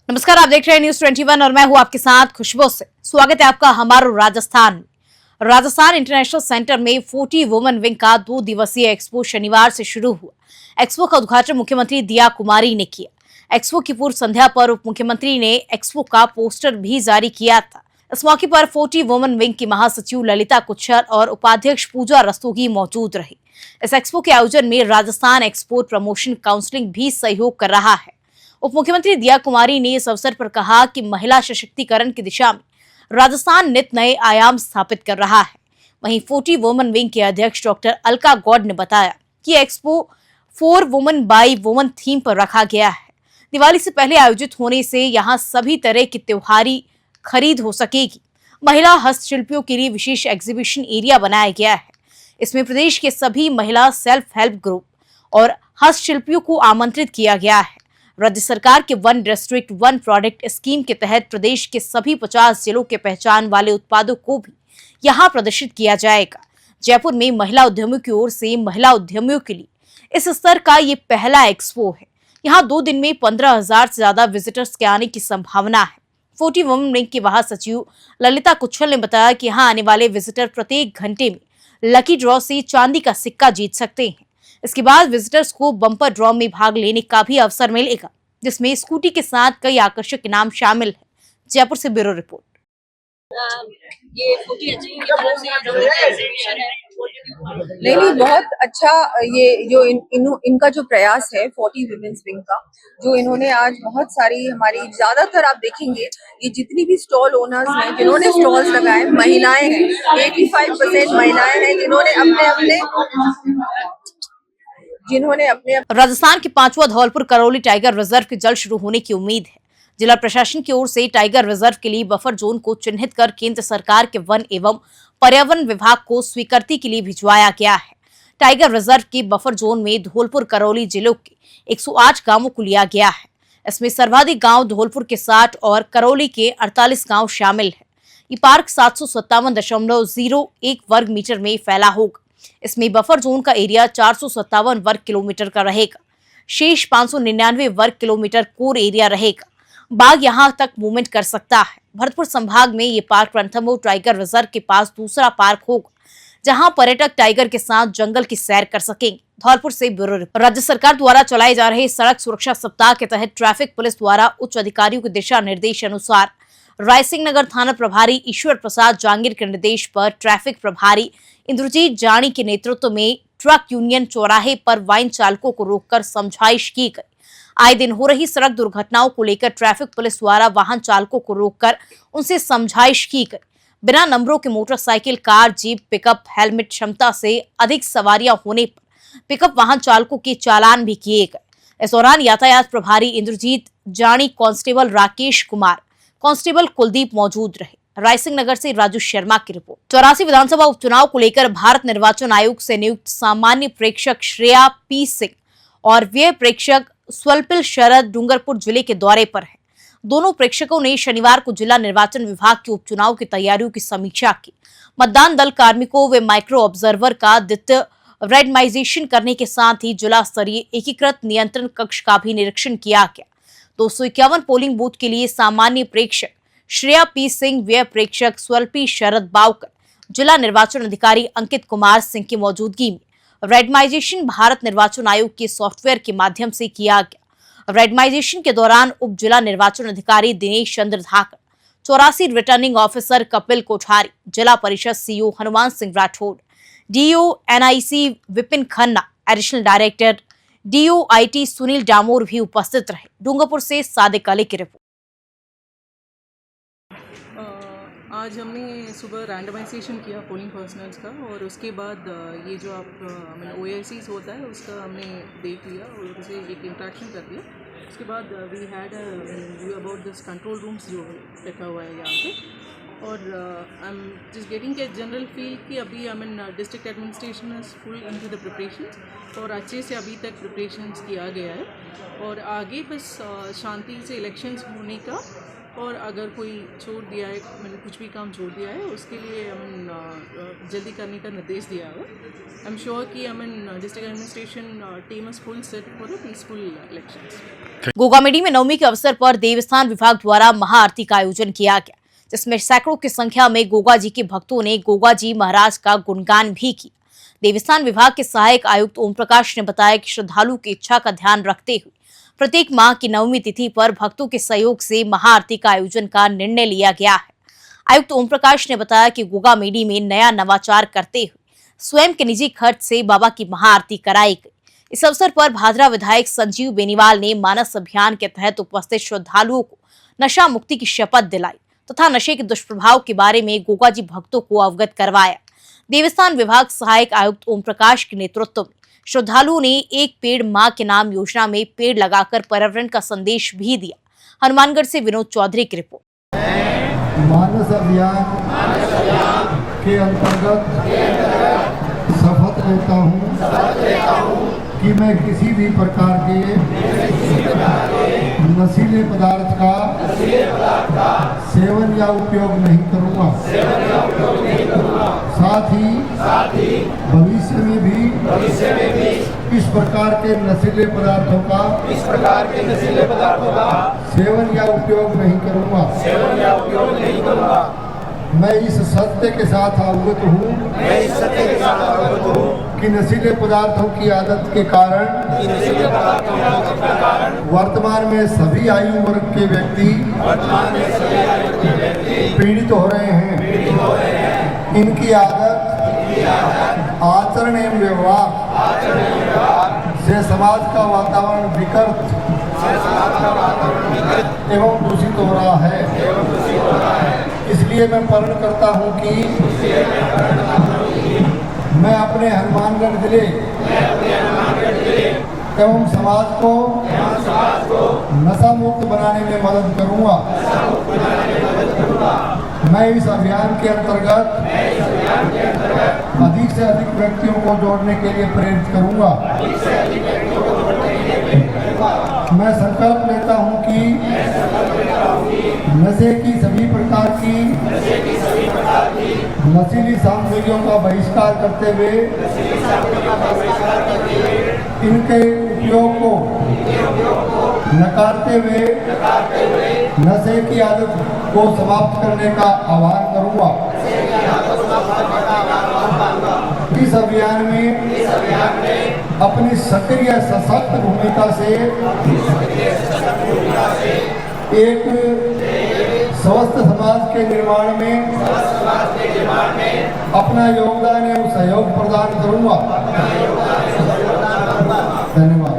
नमस्कार, आप देख रहे हैं न्यूज 21 और मैं हूं आपके साथ खुशबू से। स्वागत है आपका हमारे राजस्थान इंटरनेशनल सेंटर में 40 वुमेन विंग का 2 दिवसीय एक्सपो शनिवार से शुरू हुआ। एक्सपो का उद्घाटन मुख्यमंत्री दिया कुमारी ने किया। एक्सपो की पूर्व संध्या पर उप मुख्यमंत्री ने एक्सपो का पोस्टर भी जारी किया था। इस मौके पर 40 वुमेन विंग की महासचिव ललिता कुच्छर और उपाध्यक्ष पूजा रस्तोगी मौजूद रही। इस एक्सपो के आयोजन में राजस्थान एक्सपोर्ट प्रमोशन काउंसिलिंग भी सहयोग कर रहा है। उप मुख्यमंत्री दिया कुमारी ने इस अवसर पर कहा कि महिला सशक्तिकरण की दिशा में राजस्थान नित नए आयाम स्थापित कर रहा है। वहीं 40 वुमेन विंग के अध्यक्ष डॉक्टर अलका गौड़ ने बताया कि expo 4 women by women theme पर रखा गया है। दिवाली से पहले आयोजित होने से यहाँ सभी तरह की त्योहारी खरीद हो सकेगी। महिला हस्तशिल्पियों के लिए विशेष एग्जीबिशन एरिया बनाया गया है। इसमें प्रदेश के सभी महिला सेल्फ हेल्प ग्रुप और हस्तशिल्पियों को आमंत्रित किया गया है। राज्य सरकार के 1 डिस्ट्रिक्ट 1 प्रोडक्ट स्कीम के तहत प्रदेश के सभी 50 जिलों के पहचान वाले उत्पादों को भी यहां प्रदर्शित किया जाएगा। जयपुर में महिला उद्यमियों की ओर से महिला उद्यमियों के लिए इस स्तर का ये पहला एक्सपो है। यहां 2 दिन में 15,000 से ज्यादा विजिटर्स के आने की संभावना है। 40 वुमेन विंग की महासचिव ललिता कुच्छल ने बताया कि यहाँ आने वाले विजिटर प्रत्येक घंटे में लकी ड्रॉ से चांदी का सिक्का जीत सकते हैं। इसके बाद विजिटर्स को बम्पर ड्रॉ में भाग लेने का भी अवसर मिलेगा, जिसमें स्कूटी के साथ कई आकर्षक इनाम शामिल है। जयपुर से ब्यूरो रिपोर्ट। ये 40 की तरफ से एग्जीबिशन है। नहीं, बहुत अच्छा। ये जो इनका जो प्रयास है 40 वुमेन्स विंग का, जो इन्होंने आज बहुत सारी हमारी ज्यादातर आप देखेंगे ये जितनी भी स्टॉल ओनर्स हैं जिन्होंने स्टॉल्स लगाए महिलाएं हैं। 85% महिलाएं हैं जिन्होंने अपने राजस्थान के 5वां धौलपुर करौली टाइगर रिजर्व के जल्द शुरू होने की उम्मीद है। जिला प्रशासन की ओर से टाइगर रिजर्व के लिए बफर जोन को चिन्हित कर केंद्र सरकार के वन एवं पर्यावरण विभाग को स्वीकृति के लिए भिजवाया गया है। टाइगर रिजर्व के बफर जोन में धौलपुर करौली जिलों के 108 गांवों को लिया गया है। इसमें सर्वाधिक गांव धौलपुर के 60 और करौली के 48 गांव शामिल है। ये पार्क 757.01 वर्ग मीटर में फैला होगा। इसमें बफर जोन का एरिया 457 वर्ग किलोमीटर का रहेगा। शेष 599 वर्ग किलोमीटर कोर एरिया रहेगा। बाघ यहां तक मूवमेंट कर सकता है। भरतपुर संभाग में ये पार्क रणथंभौर टाइगर रिजर्व के पास दूसरा पार्क होगा, जहां पर्यटक टाइगर के साथ जंगल की सैर कर सकेंगे। धौलपुर से ब्यूरो रिपोर्ट। राज्य सरकार द्वारा चलाए जा रहे सड़क सुरक्षा सप्ताह के तहत ट्रैफिक पुलिस द्वारा उच्च अधिकारियों के दिशा निर्देश अनुसार रायसिंह नगर थाना प्रभारी ईश्वर प्रसाद जांगीर के निर्देश पर ट्रैफिक प्रभारी इंद्रजीत जानी के नेतृत्व में ट्रक यूनियन चौराहे पर वाहन चालकों को रोककर समझाइश की गई। आए दिन हो रही सड़क दुर्घटनाओं को लेकर ट्रैफिक पुलिस द्वारा वाहन चालकों को रोककर उनसे समझाइश की गई। बिना नंबरों के motorcycle, car, jeep, pickup, helmet क्षमता से अधिक सवारियां होने पर पिकअप वाहन चालकों के चालान भी किए गए। इस दौरान यातायात प्रभारी इंद्रजीत जानी, कांस्टेबल राकेश कुमार, कांस्टेबल कुलदीप मौजूद रहे। रायसिंह नगर से राजू शर्मा की रिपोर्ट। 84 विधानसभा उपचुनाव को लेकर भारत निर्वाचन आयोग से नियुक्त सामान्य प्रेक्षक श्रेया पी सिंह और व्यय प्रेक्षक स्वल्पिल शरद डूंगरपुर जिले के दौरे पर है। दोनों प्रेक्षकों ने शनिवार को जिला निर्वाचन विभाग के उपचुनाव की तैयारियों की समीक्षा की। मतदान दल कार्मिकों व माइक्रो ऑब्जर्वर का द्वितीय रेंडमाइजेशन करने के साथ ही जिला स्तरीय एकीकृत नियंत्रण कक्ष का भी निरीक्षण किया गया। 251 पोलिंग बूथ के लिए सामान्य प्रेक्षक श्रेया पी सिंह, व्यय प्रेक्षक स्वल्पी शरद बावकर, जिला निर्वाचन अधिकारी अंकित कुमार सिंह की मौजूदगी में रेंडमाइजेशन भारत निर्वाचन आयोग के सॉफ्टवेयर के माध्यम से किया गया। रेंडमाइजेशन के दौरान उप जिला निर्वाचन अधिकारी दिनेश चंद्र धाकर, 84 रिटर्निंग ऑफिसर कपिल कोठारी, जिला परिषद CEO Hanuman Singh Rathore, DO NIC Vipin Khanna, additional director DOIT Sunil Damor भी उपस्थित रहे। डूंगरपुर से सादिक अली की रिपोर्ट। आज हमने सुबह रैंडमाइजेशन किया पोलिंग पर्सनल्स का, और उसके बाद ये जो आप OACs होता है उसका हमने देख लिया और उसे एक इंट्रैक्शन कर दिया। उसके बाद we had view about this control rooms जो रखा हुआ है यहाँ पे, और I am just getting a general feel कि अभी district administration is full into the preparations, और अच्छे से अभी तक प्रिपरेशंस किया गया है, और आगे बस शांति से इलेक्शंस होने का और अगर कोई छोड़ दिया है, मतलब कुछ भी काम छोड़ दिया है, उसके लिए जल्दी करने का निर्देश दिया है। आई एम श्योर कि district administration team is full set for the peaceful elections. Gogamedi में नवमी के अवसर पर देवस्थान विभाग द्वारा महाआरती का आयोजन किया गया, जिसमें सैकड़ों की संख्या में गोगा जी के भक्तों ने गोगा जी महाराज का गुणगान भी किया। देवस्थान विभाग के सहायक आयुक्त ओम प्रकाश ने बताया कि श्रद्धालु की इच्छा का ध्यान रखते हुए प्रत्येक माह की नवमी तिथि पर भक्तों के सहयोग से महाआरती का आयोजन का निर्णय लिया गया है। आयुक्त ओम प्रकाश ने बताया कि गोगामेडी में नया नवाचार करते हुए स्वयं के निजी खर्च से बाबा की महाआरती कराई गई। इस अवसर पर भादरा विधायक संजीव बेनीवाल ने मानस अभियान के तहत उपस्थित श्रद्धालुओं को नशा मुक्ति की शपथ दिलाई तथा नशे के दुष्प्रभाव के बारे में गोगा जी भक्तों को अवगत करवाया। देवस्थान विभाग सहायक आयुक्त ओम प्रकाश के नेतृत्व में श्रद्धालुओं ने एक पेड़ मां के नाम योजना में पेड़ लगाकर पर्यावरण का संदेश भी दिया। हनुमानगढ़ से विनोद चौधरी की रिपोर्ट। मानस अभियान के अंतर्गत शपथ लेता हूँ कि मैं किसी भी प्रकार के नशीले पदार्थ का सेवन या उपयोग नहीं करूँगा। साथ ही भविष्य में भी इस प्रकार के नशीले पदार्थों का सेवन या उपयोग नहीं करूँगा। मैं इस सत्य के साथ अवगत हूँ कि नशीले पदार्थों की आदत के कारण वर्तमान में सभी आयु वर्ग के व्यक्ति पीड़ित हो रहे हैं। इनकी आदत, आचरण एवं व्यवहार से समाज का वातावरण विकृत एवं दूषित हो रहा है। इसलिए मैं प्रण करता हूं कि मैं अपने हनुमानगढ़ जिले एवं समाज को नशा मुक्त बनाने में मदद करूंगा। मैं इस अभियान के अंतर्गत अधिक से अधिक व्यक्तियों को जोड़ने के लिए प्रेरित करूंगा। मैं संकल्प लेता हूं कि नशे की सभी प्रकार की नशीली सामग्रियों का बहिष्कार करते हुए इनके उपयोग को नकारते हुए नशे की आदत को समाप्त करने का आह्वान करूंगा। इस अभियान में अपनी सक्रिय सशक्त भूमिका से एक स्वस्थ समाज के निर्माण में अपना योगदान एवं सहयोग प्रदान करूंगा। धन्यवाद।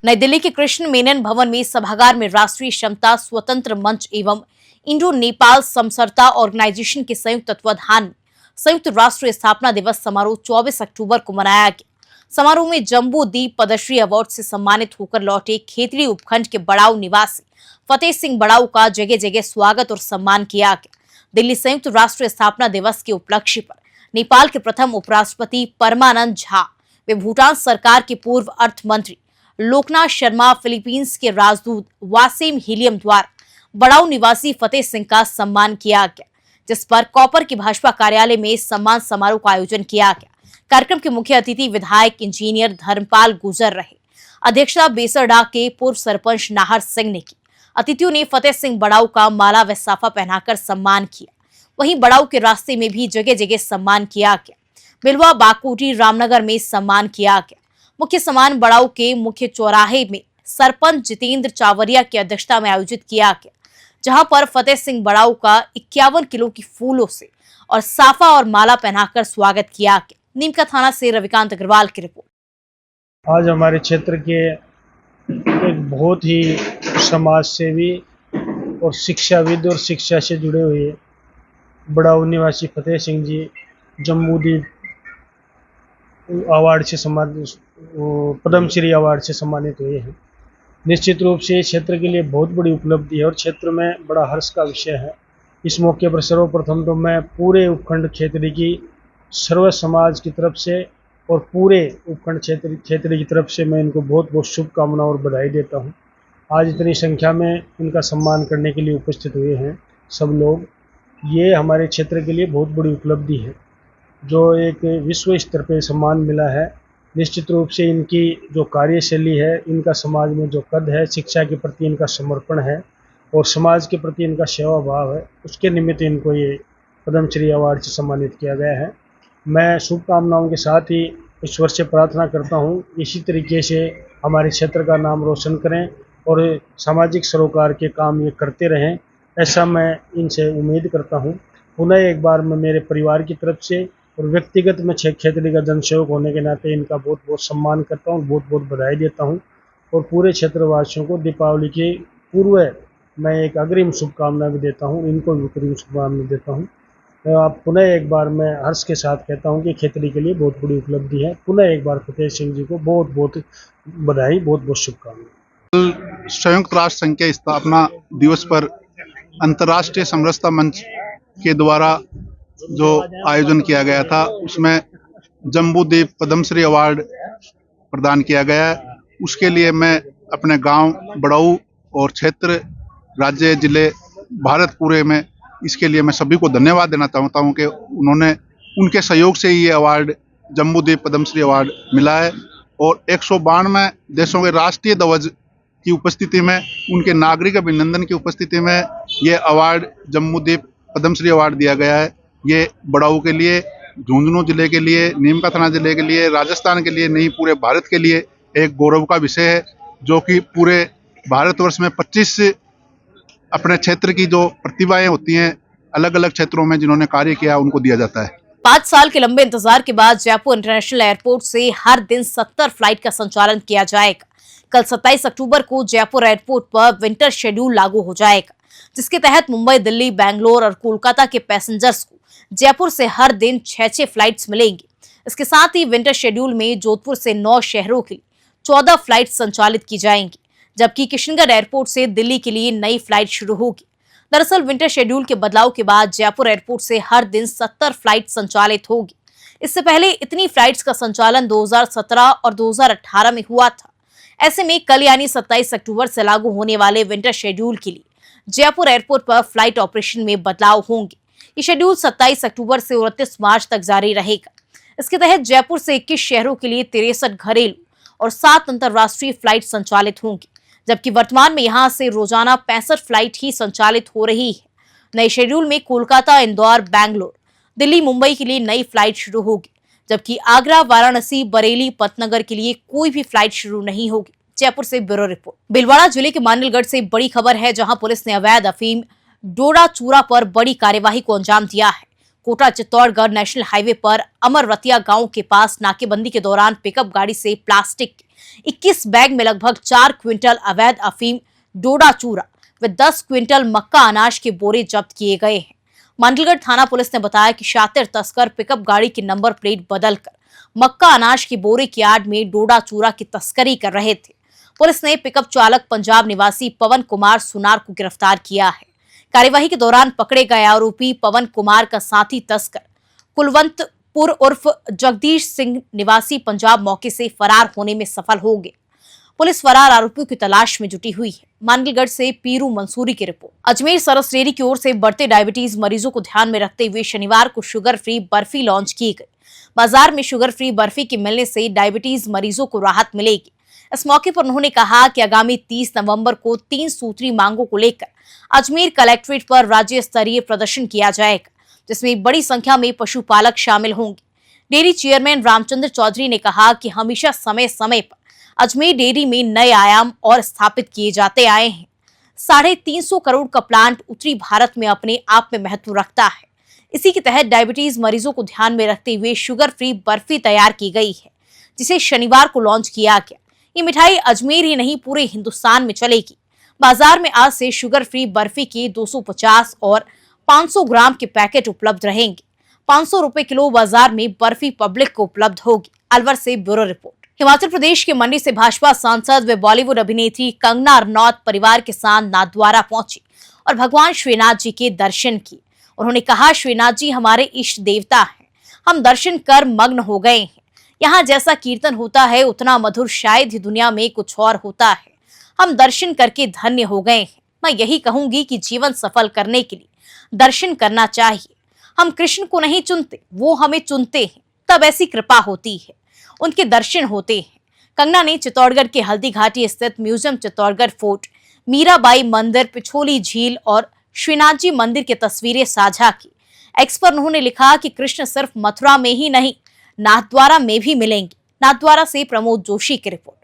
नई दिल्ली के कृष्ण मेनन भवन में सभागार में राष्ट्रीय क्षमता स्वतंत्र मंच एवं इंडो नेपाल समसरता ऑर्गेनाइजेशन के संयुक्त तत्वाधान में संयुक्त राष्ट्र स्थापना दिवस समारोह 24 अक्टूबर को मनाया गया। समारोह में जम्बू दीप पद्मश्री अवार्ड से सम्मानित होकर लौटे खेतड़ी उपखंड के बड़ाऊ निवासी फतेह सिंह बड़ाऊ का जगह जगह स्वागत और सम्मान किया गया। दिल्ली संयुक्त राष्ट्र स्थापना दिवस के उपलक्ष्य पर नेपाल के प्रथम उपराष्ट्रपति परमानंद झा व भूटान सरकार के पूर्व अर्थ मंत्री लोकनाथ शर्मा, फिलीपींस के राजदूत वासिम हीलियम द्वारा बड़ाऊ निवासी फतेह सिंह का सम्मान किया गया, जिस पर कॉपर के भाजपा कार्यालय में सम्मान समारोह का आयोजन किया गया। कार्यक्रम के मुख्य अतिथि विधायक इंजीनियर धर्मपाल गुजर रहे। अध्यक्षता बेसरडा के पूर्व सरपंच नाहर सिंह ने की। अतिथियों ने फतेह सिंह बड़ाऊ का माला व साफा पहनाकर सम्मान किया। वहीं बड़ाऊ के रास्ते में भी जगह जगह सम्मान किया गया। बिलवा, बाकोटी, रामनगर में सम्मान किया गया। मुख्य सम्मान बड़ाऊ के मुख्य चौराहे में सरपंच जितेंद्र चावरिया की अध्यक्षता में आयोजित किया गया, जहां पर फतेह सिंह बड़ाऊ का 51 किलो की फूलों से और साफा और माला पहनाकर स्वागत किया गया। नीमका थाना से रविकांत अग्रवाल की रिपोर्ट। आज हमारे क्षेत्र के एक बहुत ही समाज सेवी और शिक्षाविद और शिक्षा से जुड़े हुए बड़ाऊ निवासी फतेह सिंह जी जम्बूदीप अवार्ड से सम्मानित, पद्मश्री अवार्ड से सम्मानित हुए हैं। निश्चित रूप से क्षेत्र के लिए बहुत बड़ी उपलब्धि है और क्षेत्र में बड़ा हर्ष का विषय है। इस मौके पर सर्वप्रथम तो मैं पूरे उपखंड खेतड़ी की सर्व समाज की तरफ से और पूरे उपखंड खेतड़ी की तरफ से मैं इनको बहुत बहुत शुभकामनाएं और बधाई देता हूं। आज इतनी संख्या में इनका सम्मान करने के लिए उपस्थित हुए हैं सब लोग। ये हमारे क्षेत्र के लिए बहुत बड़ी उपलब्धि है, जो एक विश्व स्तर पर सम्मान मिला है। निश्चित रूप से इनकी जो कार्यशैली है, इनका समाज में जो कद है, शिक्षा के प्रति इनका समर्पण है और समाज के प्रति इनका सेवा भाव है, उसके निमित्त इनको ये पद्मश्री अवार्ड से सम्मानित किया गया है। मैं शुभकामनाओं के साथ ही ईश्वर से प्रार्थना करता हूँ इसी तरीके से हमारे क्षेत्र का नाम रोशन करें और सामाजिक सरोकार के काम ये करते रहें, ऐसा मैं इनसे उम्मीद करता हूँ। पुनः एक बार मैं मेरे परिवार की तरफ से और व्यक्तिगत में खेतड़ी का जनसेवक होने के नाते इनका बहुत बहुत सम्मान करता हूँ, बहुत बहुत बधाई देता हूँ और पूरे क्षेत्रवासियों को दीपावली के पूर्व मैं एक अग्रिम शुभकामना भी देता हूँ, इनको भी अग्रिम शुभकामना देता हूँ। आप पुनः एक बार मैं हर्ष के साथ कहता हूं कि खेतड़ी के लिए बहुत बड़ी उपलब्धि है। पुनः एक बार फतेह सिंह जी को बहुत बहुत बधाई, बहुत बहुत शुभकामनाएं। संयुक्त राष्ट्र संघ के स्थापना दिवस पर अंतर्राष्ट्रीय समरसता मंच के द्वारा जो आयोजन किया गया था, उसमें जम्बूद्वीप पद्मश्री अवार्ड प्रदान किया गया है। उसके लिए मैं अपने गांव बड़ाऊ और क्षेत्र, राज्य, जिले, भारत पूरे में इसके लिए मैं सभी को धन्यवाद देना चाहता हूं कि उनके सहयोग से ही ये अवार्ड जम्बूद्वीप पद्मश्री अवार्ड मिला है। और 192 देशों के राष्ट्रीय ध्वज की उपस्थिति में, उनके नागरिक अभिनंदन की उपस्थिति में ये अवार्ड जम्बूद्वीप पद्मश्री अवार्ड दिया गया है। ये बड़ाऊ के लिए, झुंझुनू जिले के लिए, नीमकाथना जिले के लिए, राजस्थान के लिए नहीं, पूरे भारत के लिए एक गौरव का विषय है, जो कि पूरे भारतवर्ष में 25 अपने क्षेत्र की जो प्रतिभाएं होती हैं अलग अलग क्षेत्रों में जिन्होंने कार्य किया, उनको दिया जाता है। 5 साल के लंबे इंतजार के बाद जयपुर इंटरनेशनल एयरपोर्ट से हर दिन 70 फ्लाइट का संचालन किया जाएगा। कल 27 अक्टूबर को जयपुर एयरपोर्ट पर विंटर शेड्यूल लागू हो जाएगा, जिसके तहत मुंबई, दिल्ली, बेंगलोर और कोलकाता के पैसेंजर्स को जयपुर से हर दिन 6 फ्लाइट्स मिलेंगी। इसके साथ ही विंटर शेड्यूल में जोधपुर से 9 शहरों के लिए 14 फ्लाइट संचालित की जाएंगी, जबकि किशनगढ़ एयरपोर्ट से दिल्ली के लिए नई फ्लाइट शुरू होगी। दरअसल विंटर शेड्यूल के बदलाव के बाद जयपुर एयरपोर्ट से हर दिन 70 फ्लाइट संचालित होगी। इससे पहले इतनी फ्लाइट्स का संचालन 2017 और 2018 में हुआ था। ऐसे में कल यानी 27 अक्टूबर से लागू होने वाले विंटर शेड्यूल के लिए जयपुर एयरपोर्ट पर फ्लाइट ऑपरेशन में बदलाव होंगे। ये शेड्यूल 27 अक्टूबर से 29 मार्च तक जारी रहेगा। इसके तहत जयपुर से 21 शहरों के लिए 63 घरेलू और 7 अंतर्राष्ट्रीय फ्लाइट संचालित होंगी, जबकि वर्तमान में यहां से रोजाना 65 फ्लाइट ही संचालित हो रही है। नए शेड्यूल में कोलकाता, इंदौर, बेंगलोर, दिल्ली, मुंबई के लिए नई फ्लाइट शुरू होगी, जबकि आगरा, वाराणसी, बरेली, पतनगर के लिए कोई भी फ्लाइट शुरू नहीं होगी। जयपुर से ब्यूरो रिपोर्ट। भीलवाड़ा जिले के मांडलगढ़ से बड़ी खबर है, जहां पुलिस ने अवैध अफीम डोडा चूरा पर बड़ी कार्यवाही को अंजाम दिया है। कोटा चित्तौड़गढ़ नेशनल हाईवे पर अमरवतिया गांव के पास नाकेबंदी के दौरान पिकअप गाड़ी से प्लास्टिक 21 बैग में लगभग 4 क्विंटल अवैध अफीम डोडा चूरा व 10 क्विंटल मक्का अनाज के बोरे जब्त किए गए हैं। मांडलगढ़ थाना पुलिस ने बताया कि शातिर तस्कर पिकअप गाड़ी की नंबर प्लेट बदलकर मक्का अनाज के बोरे की आड़ में डोडा चूरा की तस्करी कर रहे थे। पुलिस ने पिकअप चालक पंजाब निवासी पवन कुमार सुनार को गिरफ्तार किया है। कार्यवाही के दौरान पकड़े गए आरोपी पवन कुमार का साथी तस्कर कुलवंतपुर उर्फ जगदीश सिंह निवासी पंजाब मौके से फरार होने में सफल हो गए। पुलिस फरार आरोपियों की तलाश में जुटी हुई है। मांडलगढ़ से पीरू मंसूरी की रिपोर्ट। अजमेर सरस डेयरी की ओर से बढ़ते डायबिटीज मरीजों को ध्यान में रखते हुए शनिवार को शुगर फ्री बर्फी लॉन्च की गई। बाजार में शुगर फ्री बर्फी के मिलने से डायबिटीज मरीजों को राहत मिलेगी। इस मौके पर उन्होंने कहा कि आगामी 30 नवंबर को 3 सूत्री मांगों को लेकर अजमेर कलेक्ट्रेट पर राज्य स्तरीय प्रदर्शन किया जाएगा, जिसमें बड़ी संख्या में पशुपालक शामिल होंगे। डेयरी चेयरमैन रामचंद्र चौधरी ने कहा कि हमेशा समय समय पर अजमेर डेयरी में नए आयाम और स्थापित किए जाते आए हैं। 350 करोड़ का प्लांट उत्तरी भारत में अपने आप में महत्व रखता है। इसी के तहत डायबिटीज मरीजों को ध्यान में रखते हुए शुगर फ्री बर्फी तैयार की गई है, जिसे शनिवार को लॉन्च किया गया। ये मिठाई अजमेर ही नहीं पूरे हिंदुस्तान में चलेगी। बाजार में आज से शुगर फ्री बर्फी के 250 और 500 ग्राम के पैकेट उपलब्ध रहेंगे। 500 रुपए किलो बाजार में बर्फी पब्लिक को उपलब्ध होगी। अलवर से ब्यूरो रिपोर्ट। हिमाचल प्रदेश के मंडी से भाजपा सांसद व बॉलीवुड अभिनेत्री कंगना रनौत परिवार के साथ नाथद्वारा पहुंची और भगवान श्रीनाथ जी के दर्शन किए। उन्होंने कहा, श्रीनाथ जी हमारे इष्ट देवता हैं। हम दर्शन कर मग्न हो गए हैं। यहाँ जैसा कीर्तन होता है उतना मधुर शायद ही दुनिया में कुछ और होता है। हम दर्शन करके धन्य हो गए हैं। मैं यही कहूंगी कि जीवन सफल करने के लिए दर्शन करना चाहिए। हम कृष्ण को नहीं चुनते, वो हमें चुनते हैं, तब ऐसी कृपा होती है, उनके दर्शन होते हैं। कंगना ने चित्तौड़गढ़ के हल्दी घाटी स्थित म्यूजियम चित्तौड़गढ़ फोर्ट, मीराबाई मंदिर, पिछोली झील और श्रीनाथ जी मंदिर की तस्वीरें साझा की। एक्स पर उन्होंने लिखा कि कृष्ण सिर्फ मथुरा में ही नहीं, नाथद्वारा में भी मिलेंगे। नाथद्वारा से प्रमोद जोशी की रिपोर्ट।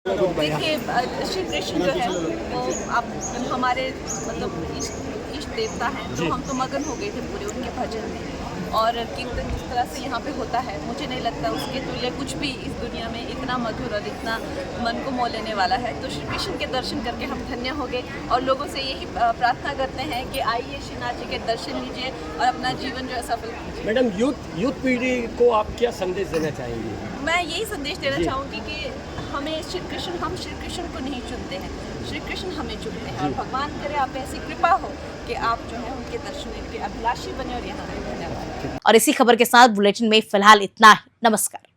देखिए, श्री कृष्ण जो है वो आप हमारे मतलब इष्ट देवता हैं, तो हम तो मगन हो गए थे पूरे उनके भजन में। और कीर्तन जिस तरह से यहाँ पे होता है, मुझे नहीं लगता उसके तुल्य कुछ भी इस दुनिया में इतना मधुर और इतना मन को मोह लेने वाला है। तो श्री कृष्ण के दर्शन करके हम धन्य हो गए और लोगों से यही प्रार्थना करते हैं कि आइए श्रीनाथ जी के दर्शन लीजिए और अपना जीवन जो है सफल कीजिए। मैडम, यूथ पीढ़ी को आप क्या संदेश देना चाहेंगे? मैं यही संदेश देना चाहूँगी कि हमें हम श्री कृष्ण को नहीं चुनते हैं, श्री कृष्ण हमें चुनते हैं। और भगवान करे आप ऐसी कृपा हो कि आप जो है उनके दर्शन के अभिलाषी बने और यहाँ धन्यवाद। और इसी खबर के साथ बुलेटिन में फिलहाल इतना ही। नमस्कार।